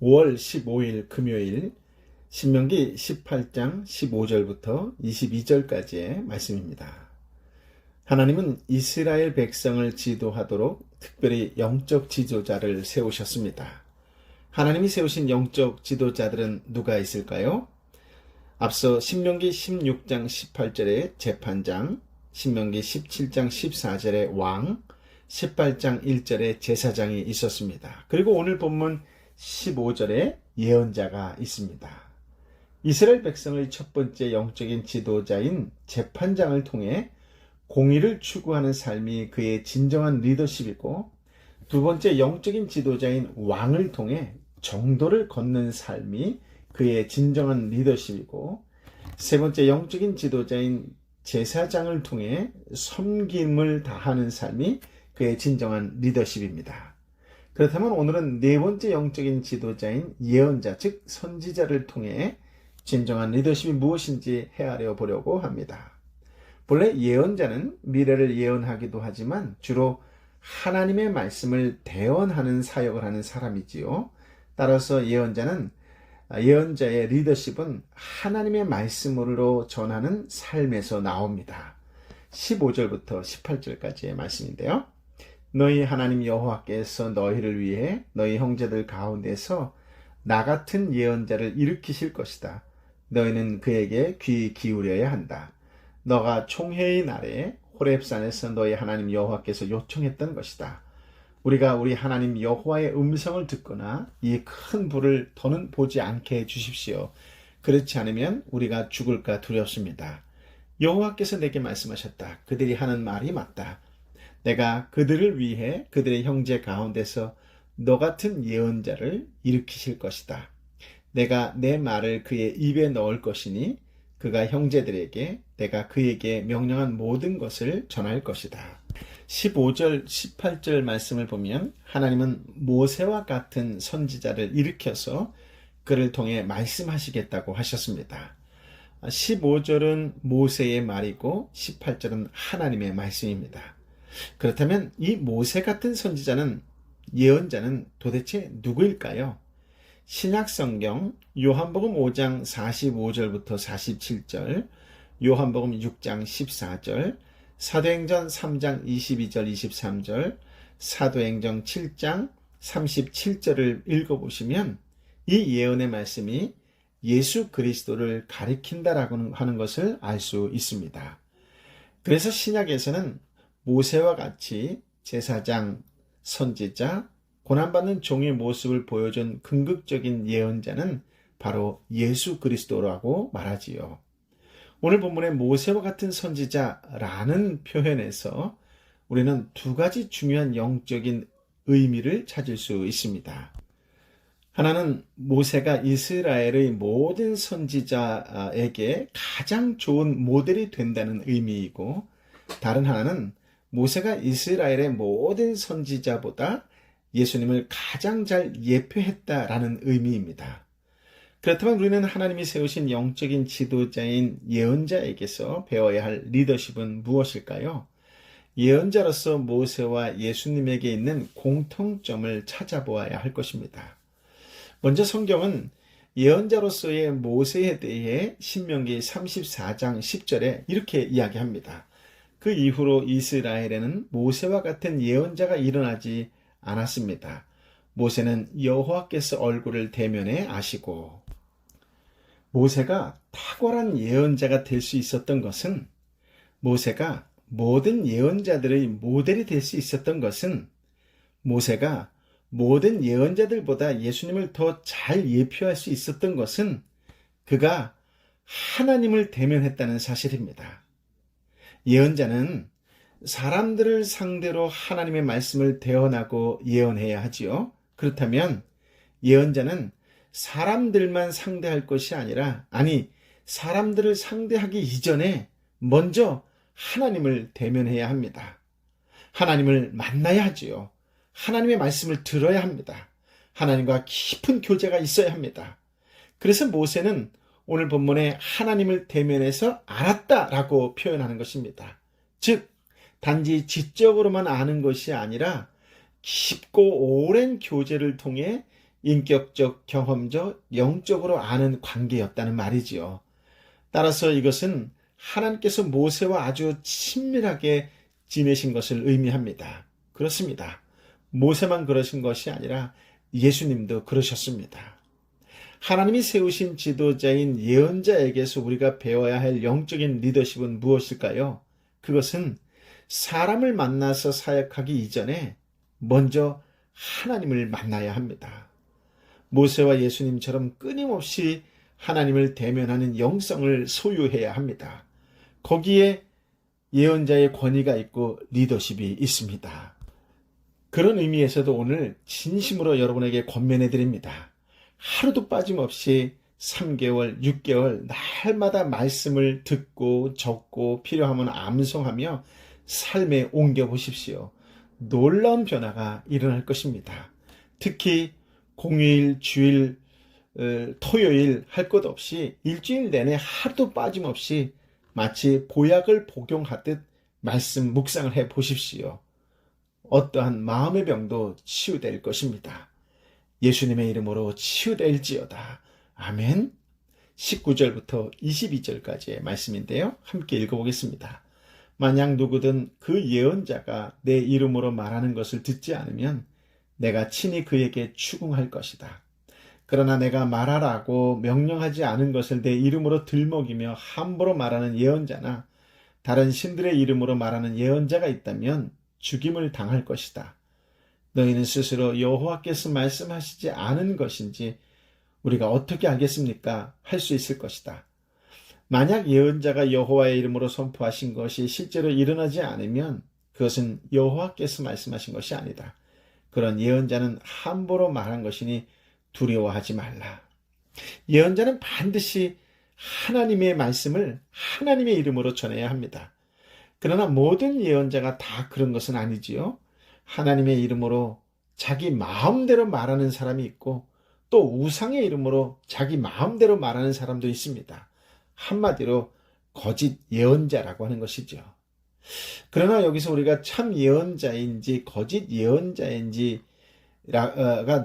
5월 15일 금요일 신명기 18장 15절부터 22절까지의 말씀입니다. 하나님은 이스라엘 백성을 지도하도록 특별히 영적 지도자를 세우셨습니다. 하나님이 세우신 영적 지도자들은 누가 있을까요? 앞서 신명기 16장 18절에 재판장, 신명기 17장 14절에 왕, 18장 1절에 제사장이 있었습니다. 그리고 오늘 본문 15절에 예언자가 있습니다. 이스라엘 백성의 첫 번째 영적인 지도자인 재판장을 통해 공의를 추구하는 삶이 그의 진정한 리더십이고, 두 번째 영적인 지도자인 왕을 통해 정도를 걷는 삶이 그의 진정한 리더십이고, 세 번째 영적인 지도자인 제사장을 통해 섬김을 다하는 삶이 그의 진정한 리더십입니다. 그렇다면 오늘은 네 번째 영적인 지도자인 예언자, 즉 선지자를 통해 진정한 리더십이 무엇인지 헤아려 보려고 합니다. 본래 예언자는 미래를 예언하기도 하지만 주로 하나님의 말씀을 대언하는 사역을 하는 사람이지요. 따라서 예언자의 리더십은 하나님의 말씀으로 전하는 삶에서 나옵니다. 15절부터 18절까지의 말씀인데요. 너희 하나님 여호와께서 너희를 위해 너희 형제들 가운데서 나 같은 예언자를 일으키실 것이다. 너희는 그에게 귀 기울여야 한다. 너가 총회의 날에 호렙산에서 너희 하나님 여호와께서 요청했던 것이다. 우리가 우리 하나님 여호와의 음성을 듣거나 이 큰 불을 더는 보지 않게 해주십시오. 그렇지 않으면 우리가 죽을까 두렵습니다. 여호와께서 내게 말씀하셨다. 그들이 하는 말이 맞다. 내가 그들을 위해 그들의 형제 가운데서 너 같은 예언자를 일으키실 것이다. 내가 내 말을 그의 입에 넣을 것이니 그가 형제들에게 내가 그에게 명령한 모든 것을 전할 것이다. 15절, 18절 말씀을 보면 하나님은 모세와 같은 선지자를 일으켜서 그를 통해 말씀하시겠다고 하셨습니다. 15절은 모세의 말이고 18절은 하나님의 말씀입니다. 그렇다면 이 모세 같은 선지자는, 예언자는 도대체 누구일까요? 신약성경 요한복음 5장 45절부터 47절, 요한복음 6장 14절, 사도행전 3장 22절 23절, 사도행전 7장 37절을 읽어보시면 이 예언의 말씀이 예수 그리스도를 가리킨다라고 하는 것을 알 수 있습니다. 그래서 신약에서는 모세와 같이 제사장, 선지자, 고난받는 종의 모습을 보여준 궁극적인 예언자는 바로 예수 그리스도라고 말하지요. 오늘 본문의 모세와 같은 선지자라는 표현에서 우리는 두 가지 중요한 영적인 의미를 찾을 수 있습니다. 하나는 모세가 이스라엘의 모든 선지자에게 가장 좋은 모델이 된다는 의미이고, 다른 하나는 모세가 이스라엘의 모든 선지자보다 예수님을 가장 잘 예표했다라는 의미입니다. 그렇다면 우리는 하나님이 세우신 영적인 지도자인 예언자에게서 배워야 할 리더십은 무엇일까요? 예언자로서 모세와 예수님에게 있는 공통점을 찾아보아야 할 것입니다. 먼저 성경은 예언자로서의 모세에 대해 신명기 34장 10절에 이렇게 이야기합니다. 그 이후로 이스라엘에는 모세와 같은 예언자가 일어나지 않았습니다. 모세는 여호와께서 얼굴을 대면해 아시고, 모세가 탁월한 예언자가 될 수 있었던 것은, 모세가 모든 예언자들의 모델이 될 수 있었던 것은, 모세가 모든 예언자들보다 예수님을 더 잘 예표할 수 있었던 것은 그가 하나님을 대면했다는 사실입니다. 예언자는 사람들을 상대로 하나님의 말씀을 대언하고 예언해야 하지요. 그렇다면 예언자는 사람들만 상대할 것이 아니라, 사람들을 상대하기 이전에 먼저 하나님을 대면해야 합니다. 하나님을 만나야 하지요. 하나님의 말씀을 들어야 합니다. 하나님과 깊은 교제가 있어야 합니다. 그래서 모세는 오늘 본문에 하나님을 대면해서 알았다라고 표현하는 것입니다. 즉, 단지 지적으로만 아는 것이 아니라 깊고 오랜 교제를 통해 인격적, 경험적, 영적으로 아는 관계였다는 말이지요. 따라서 이것은 하나님께서 모세와 아주 친밀하게 지내신 것을 의미합니다. 그렇습니다. 모세만 그러신 것이 아니라 예수님도 그러셨습니다. 하나님이 세우신 지도자인 예언자에게서 우리가 배워야 할 영적인 리더십은 무엇일까요? 그것은 사람을 만나서 사역하기 이전에 먼저 하나님을 만나야 합니다. 모세와 예수님처럼 끊임없이 하나님을 대면하는 영성을 소유해야 합니다. 거기에 예언자의 권위가 있고 리더십이 있습니다. 그런 의미에서도 오늘 진심으로 여러분에게 권면해 드립니다. 하루도 빠짐없이 3개월, 6개월 날마다 말씀을 듣고 적고 필요하면 암송하며 삶에 옮겨보십시오. 놀라운 변화가 일어날 것입니다. 특히 공휴일, 주일, 토요일 할 것 없이 일주일 내내 하루도 빠짐없이 마치 보약을 복용하듯 말씀 묵상을 해 보십시오. 어떠한 마음의 병도 치유될 것입니다. 예수님의 이름으로 치유될지어다. 아멘. 19절부터 22절까지의 말씀인데요. 함께 읽어보겠습니다. 만약 누구든 그 예언자가 내 이름으로 말하는 것을 듣지 않으면 내가 친히 그에게 추궁할 것이다. 그러나 내가 말하라고 명령하지 않은 것을 내 이름으로 들먹이며 함부로 말하는 예언자나 다른 신들의 이름으로 말하는 예언자가 있다면 죽임을 당할 것이다. 너희는 스스로 여호와께서 말씀하시지 않은 것인지 우리가 어떻게 알겠습니까? 할 수 있을 것이다. 만약 예언자가 여호와의 이름으로 선포하신 것이 실제로 일어나지 않으면 그것은 여호와께서 말씀하신 것이 아니다. 그런 예언자는 함부로 말한 것이니 두려워하지 말라. 예언자는 반드시 하나님의 말씀을 하나님의 이름으로 전해야 합니다. 그러나 모든 예언자가 다 그런 것은 아니지요. 하나님의 이름으로 자기 마음대로 말하는 사람이 있고 또 우상의 이름으로 자기 마음대로 말하는 사람도 있습니다. 한마디로 거짓 예언자라고 하는 것이죠. 그러나 여기서 우리가 참 예언자인지 거짓 예언자인지가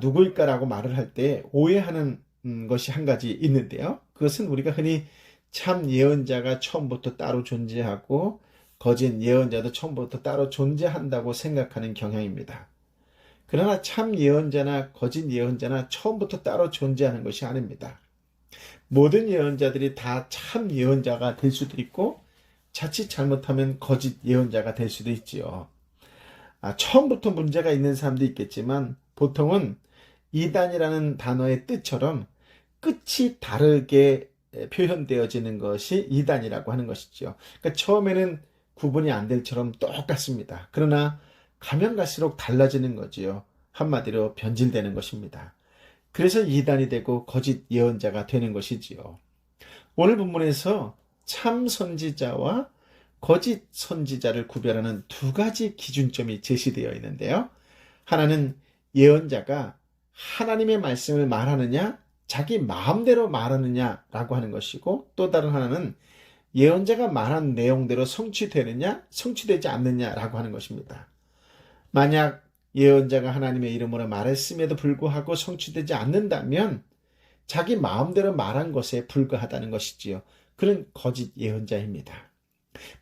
누구일까라고 말을 할 때 오해하는 것이 한 가지 있는데요. 그것은 우리가 흔히 참 예언자가 처음부터 따로 존재하고 거짓 예언자도 처음부터 따로 존재한다고 생각하는 경향입니다. 그러나 참 예언자나 거짓 예언자나 처음부터 따로 존재하는 것이 아닙니다. 모든 예언자들이 다 참 예언자가 될 수도 있고 자칫 잘못하면 거짓 예언자가 될 수도 있지요. 처음부터 문제가 있는 사람도 있겠지만 보통은 이단이라는 단어의 뜻처럼 끝이 다르게 표현되어지는 것이 이단이라고 하는 것이죠. 그러니까 처음에는 구분이 안 될처럼 똑같습니다. 그러나 가면 갈수록 달라지는 거지요. 한마디로 변질되는 것입니다. 그래서 이단이 되고 거짓 예언자가 되는 것이지요. 오늘 본문에서 참 선지자와 거짓 선지자를 구별하는 두 가지 기준점이 제시되어 있는데요. 하나는 예언자가 하나님의 말씀을 말하느냐, 자기 마음대로 말하느냐라고 하는 것이고, 또 다른 하나는 예언자가 말한 내용대로 성취되느냐, 성취되지 않느냐라고 하는 것입니다. 만약 예언자가 하나님의 이름으로 말했음에도 불구하고 성취되지 않는다면 자기 마음대로 말한 것에 불과하다는 것이지요. 그는 거짓 예언자입니다.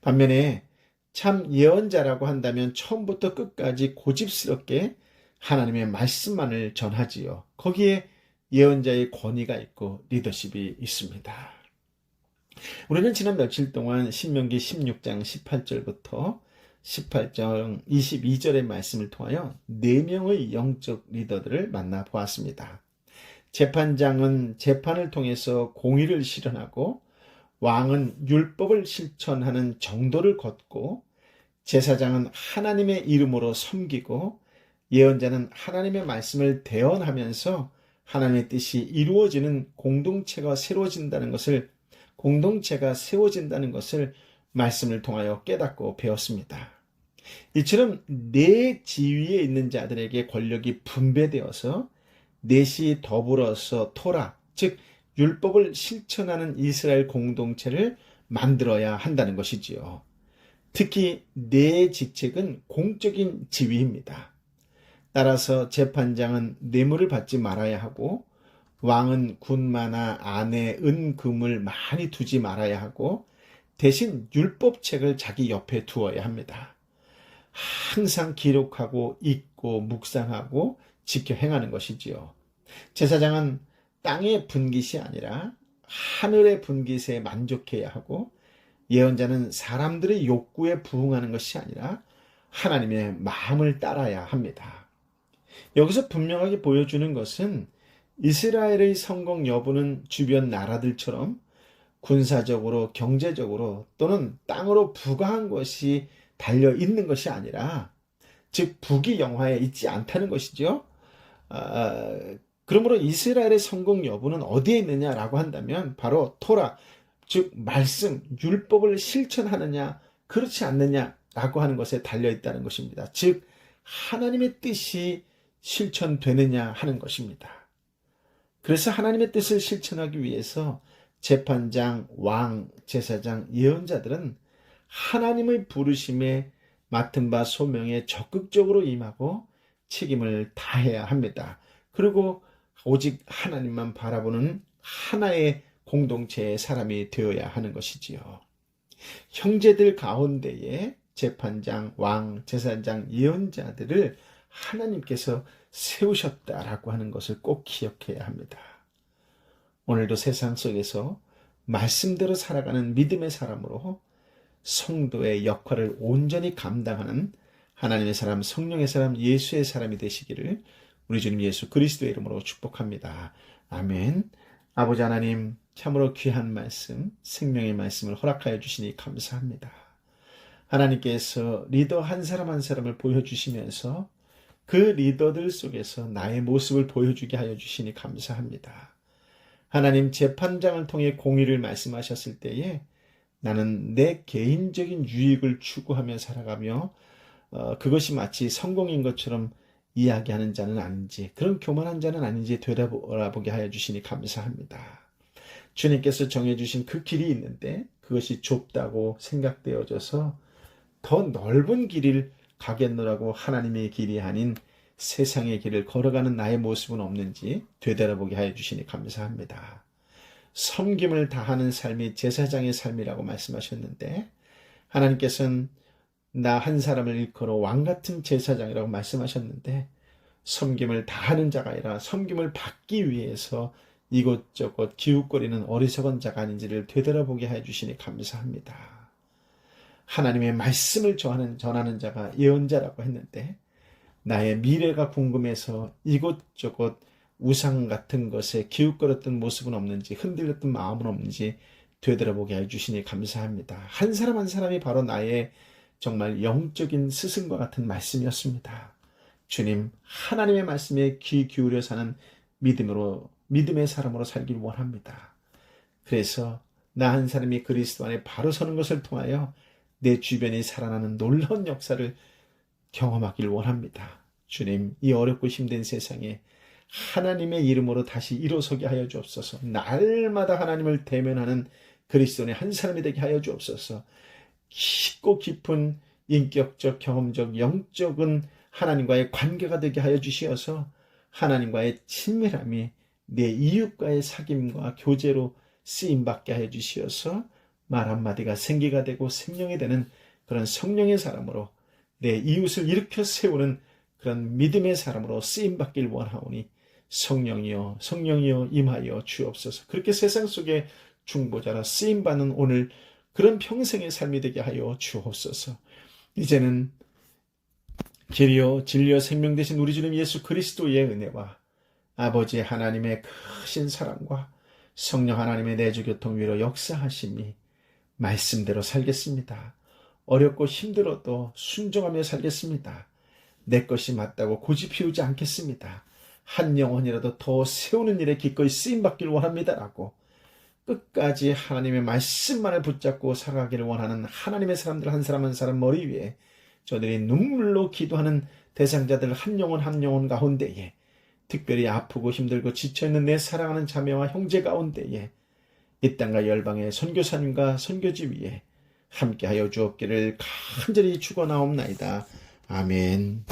반면에 참 예언자라고 한다면 처음부터 끝까지 고집스럽게 하나님의 말씀만을 전하지요. 거기에 예언자의 권위가 있고 리더십이 있습니다. 우리는 지난 며칠 동안 신명기 16장 18절부터 18장 22절의 말씀을 통하여 4명의 영적 리더들을 만나보았습니다. 재판장은 재판을 통해서 공의를 실현하고 왕은 율법을 실천하는 정도를 걷고 제사장은 하나님의 이름으로 섬기고 예언자는 하나님의 말씀을 대언하면서 하나님의 뜻이 이루어지는 공동체가 세워진다는 것을 말씀을 통하여 깨닫고 배웠습니다. 이처럼 네 지위에 있는 자들에게 권력이 분배되어서 넷이 더불어서 토라, 즉 율법을 실천하는 이스라엘 공동체를 만들어야 한다는 것이지요. 특히 네 직책은 공적인 지위입니다. 따라서 재판장은 뇌물을 받지 말아야 하고 왕은 군마나 안에 은 금을 많이 두지 말아야 하고 대신 율법책을 자기 옆에 두어야 합니다. 항상 기록하고 읽고 묵상하고 지켜 행하는 것이지요. 제사장은 땅의 분깃이 아니라 하늘의 분깃에 만족해야 하고 예언자는 사람들의 욕구에 부응하는 것이 아니라 하나님의 마음을 따라야 합니다. 여기서 분명하게 보여주는 것은 이스라엘의 성공 여부는 주변 나라들처럼 군사적으로, 경제적으로 또는 땅으로 부강한 것이 달려 있는 것이 아니라, 즉 북이 영화에 있지 않다는 것이죠. 그러므로 이스라엘의 성공 여부는 어디에 있느냐라고 한다면 바로 토라, 즉 말씀, 율법을 실천하느냐 그렇지 않느냐라고 하는 것에 달려 있다는 것입니다. 즉 하나님의 뜻이 실천되느냐 하는 것입니다. 그래서 하나님의 뜻을 실천하기 위해서 재판장, 왕, 제사장, 예언자들은 하나님의 부르심에 맡은 바 소명에 적극적으로 임하고 책임을 다해야 합니다. 그리고 오직 하나님만 바라보는 하나의 공동체의 사람이 되어야 하는 것이지요. 형제들 가운데에 재판장, 왕, 제사장, 예언자들을 하나님께서 세우셨다라고 하는 것을 꼭 기억해야 합니다. 오늘도 세상 속에서 말씀대로 살아가는 믿음의 사람으로 성도의 역할을 온전히 감당하는 하나님의 사람, 성령의 사람, 예수의 사람이 되시기를 우리 주님 예수 그리스도의 이름으로 축복합니다. 아멘. 아버지 하나님, 참으로 귀한 말씀, 생명의 말씀을 허락하여 주시니 감사합니다. 하나님께서 리더 한 사람 한 사람을 보여주시면서 그 리더들 속에서 나의 모습을 보여주게 하여 주시니 감사합니다. 하나님, 재판장을 통해 공의를 말씀하셨을 때에 나는 내 개인적인 유익을 추구하며 살아가며 그것이 마치 성공인 것처럼 이야기하는 자는 아닌지, 그런 교만한 자는 아닌지 되돌아보게 하여 주시니 감사합니다. 주님께서 정해주신 그 길이 있는데 그것이 좁다고 생각되어져서 더 넓은 길을 가겠노라고 하나님의 길이 아닌 세상의 길을 걸어가는 나의 모습은 없는지 되돌아보게 하여 주시니 감사합니다. 섬김을 다하는 삶이 제사장의 삶이라고 말씀하셨는데 하나님께서는 나 한 사람을 일컬어 왕같은 제사장이라고 말씀하셨는데 섬김을 다하는 자가 아니라 섬김을 받기 위해서 이곳저곳 기웃거리는 어리석은 자가 아닌지를 되돌아보게 해주시니 감사합니다. 하나님의 말씀을 전하는 자가 예언자라고 했는데 나의 미래가 궁금해서 이곳저곳 우상 같은 것에 기웃거렸던 모습은 없는지, 흔들렸던 마음은 없는지 되돌아보게 해주시니 감사합니다. 한 사람 한 사람이 바로 나의 정말 영적인 스승과 같은 말씀이었습니다. 주님, 하나님의 말씀에 귀 기울여 사는 믿음의 사람으로 살기를 원합니다. 그래서 나 한 사람이 그리스도 안에 바로 서는 것을 통하여 내 주변이 살아나는 놀라운 역사를 경험하기를 원합니다. 주님, 이 어렵고 힘든 세상에 하나님의 이름으로 다시 일어서게 하여 주옵소서. 날마다 하나님을 대면하는 그리스도인의 한 사람이 되게 하여 주옵소서. 깊고 깊은 인격적, 경험적, 영적인 하나님과의 관계가 되게 하여 주시어서 하나님과의 친밀함이 내 이웃과의 사귐과 교제로 쓰임받게 하여 주시어서 말 한마디가 생기가 되고 생명이 되는 그런 성령의 사람으로 내 이웃을 일으켜 세우는 그런 믿음의 사람으로 쓰임받길 원하오니 성령이여 임하여 주옵소서. 그렇게 세상 속에 중보자라 쓰임받는 오늘 그런 평생의 삶이 되게 하여 주옵소서. 이제는 길이요 진리요 생명 되신 우리 주님 예수 그리스도의 은혜와 아버지 하나님의 크신 사랑과 성령 하나님의 내주 교통 위로 역사하심이 말씀대로 살겠습니다. 어렵고 힘들어도 순종하며 살겠습니다. 내 것이 맞다고 고집 피우지 않겠습니다. 한 영혼이라도 더 세우는 일에 기꺼이 쓰임받길 원합니다라고 끝까지 하나님의 말씀만을 붙잡고 살아가기를 원하는 하나님의 사람들 한 사람 한 사람 머리 위에 저들이 눈물로 기도하는 대상자들 한 영혼 한 영혼 가운데에 특별히 아프고 힘들고 지쳐있는 내 사랑하는 자매와 형제 가운데에 이 땅과 열방의 선교사님과 선교지 위에 함께하여 주옵기를 간절히 축원하옵나이다. 아멘.